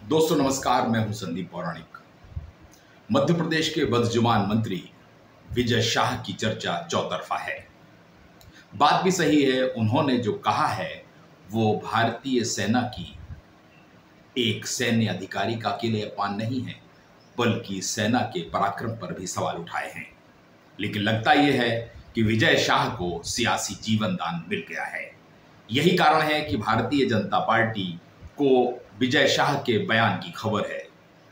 दोस्तों नमस्कार, मैं हूं संदीप पौराणिक। मध्य प्रदेश के बदजुबान मंत्री विजय शाह की चर्चा चौतरफा है। बात भी सही है, उन्होंने जो कहा है वो भारतीय सेना की एक सैन्य अधिकारी का अकेले अपमान नहीं है, बल्कि सेना के पराक्रम पर भी सवाल उठाए हैं। लेकिन लगता यह है कि विजय शाह को सियासी जीवन दान मिल गया है। यही कारण है कि भारतीय जनता पार्टी को विजय शाह के बयान की खबर है।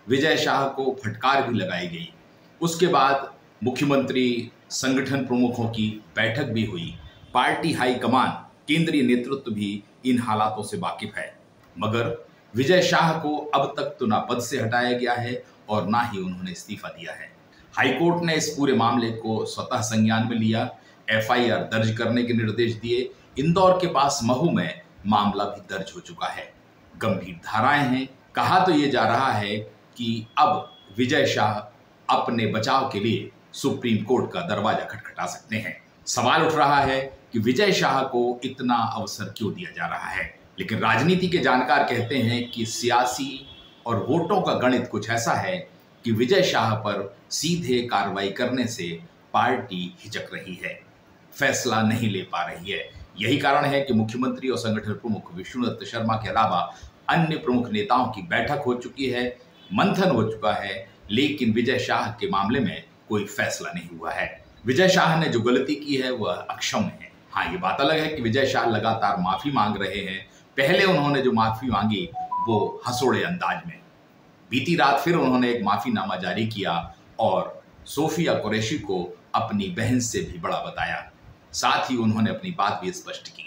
विजय शाह को फटकार भी लगाई गई। उसके बाद मुख्यमंत्री, संगठन प्रमुखों की बैठक भी हुई। पार्टी हाईकमान, केंद्रीय नेतृत्व भी इन हालातों से वाकिफ है, मगर विजय शाह को अब तक तो ना पद से हटाया गया है और ना ही उन्होंने इस्तीफा दिया है। हाईकोर्ट ने इस पूरे मामले को स्वतः संज्ञान में लिया, एफआईआर दर्ज करने के निर्देश दिए। इंदौर के पास महू में मामला भी दर्ज हो चुका है। गंभीर धाराएं हैं। कहा तो ये जा रहा है कि अब विजय शाह अपने बचाव के लिए सुप्रीम कोर्ट का दरवाजा खटखटा सकते हैं। सवाल उठ रहा है कि विजय शाह को इतना अवसर क्यों दिया जा रहा है। लेकिन राजनीति के जानकार कहते हैं कि सियासी और वोटों का गणित कुछ ऐसा है कि विजय शाह पर सीधे कार्रवाई करने से पार्टी हिचक रही है, फैसला नहीं ले पा रही है। यही कारण है कि मुख्यमंत्री और संगठन प्रमुख विष्णुदत्त शर्मा के अलावा अन्य प्रमुख नेताओं की बैठक हो चुकी है, मंथन हो चुका है, लेकिन विजय शाह के मामले में कोई फैसला नहीं हुआ है। विजय शाह ने जो गलती की है वह अक्षम्य है। हाँ, ये बात अलग है कि विजय शाह लगातार माफी मांग रहे हैं। पहले उन्होंने जो माफी मांगी वो हंसोड़े अंदाज में, बीती रात फिर उन्होंने एक माफीनामा जारी किया और सोफिया कुरैशी को अपनी बहन से भी बड़ा बताया। साथ ही उन्होंने अपनी बात भी स्पष्ट की।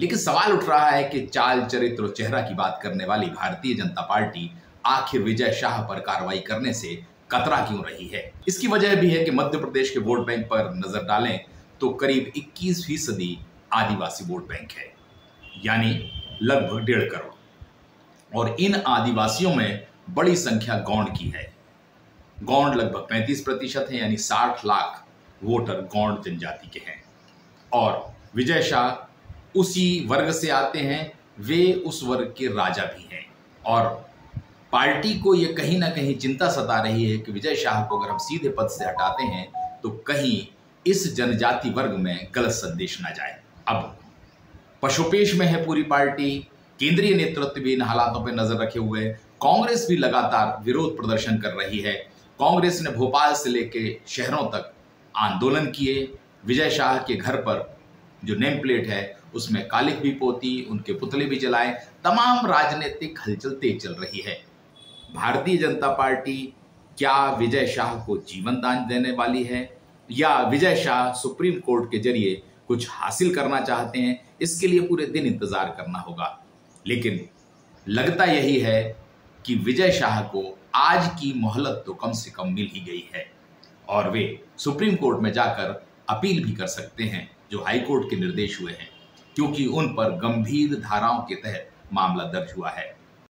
लेकिन सवाल उठ रहा है कि चाल, चरित्र और चेहरा की बात करने वाली भारतीय जनता पार्टी आखिर विजय शाह पर कार्रवाई करने से कतरा क्यों रही है। इसकी वजह भी है कि मध्य प्रदेश के वोट बैंक पर नजर डालें तो करीब 21% आदिवासी वोट बैंक है, यानी लगभग 1.5 करोड़। और इन आदिवासियों में बड़ी संख्या गौंड की है। गौंड लगभग 35% है, यानी 60 लाख वोटर गौंड जनजाति के हैं। और विजय शाह उसी वर्ग से आते हैं, वे उस वर्ग के राजा भी हैं। और पार्टी को यह कहीं ना कहीं चिंता सता रही है कि विजय शाह को अगर हम सीधे पद से हटाते हैं तो कहीं इस जनजाति वर्ग में गलत संदेश ना जाए। अब पशुपेश में है पूरी पार्टी। केंद्रीय नेतृत्व भी इन हालातों पर नजर रखे हुए है। कांग्रेस भी लगातार विरोध प्रदर्शन कर रही है। कांग्रेस ने भोपाल से लेकर शहरों तक आंदोलन किए। विजय शाह के घर पर जो नेम प्लेट है उसमें कालिख भी पोती, उनके पुतले भी जलाए। तमाम राजनीतिक हलचल तेज चल रही है। भारतीय जनता पार्टी क्या विजय शाह को जीवन दान देने वाली है या विजय शाह सुप्रीम कोर्ट के जरिए कुछ हासिल करना चाहते हैं, इसके लिए पूरे दिन इंतजार करना होगा। लेकिन लगता यही है कि विजय शाह को आज की मोहलत तो कम से कम मिल ही गई है और वे सुप्रीम कोर्ट में जाकर अपील भी कर सकते हैं, जो हाई कोर्ट के निर्देश हुए हैं, क्योंकि उन पर गंभीर धाराओं के तहत मामला दर्ज हुआ है।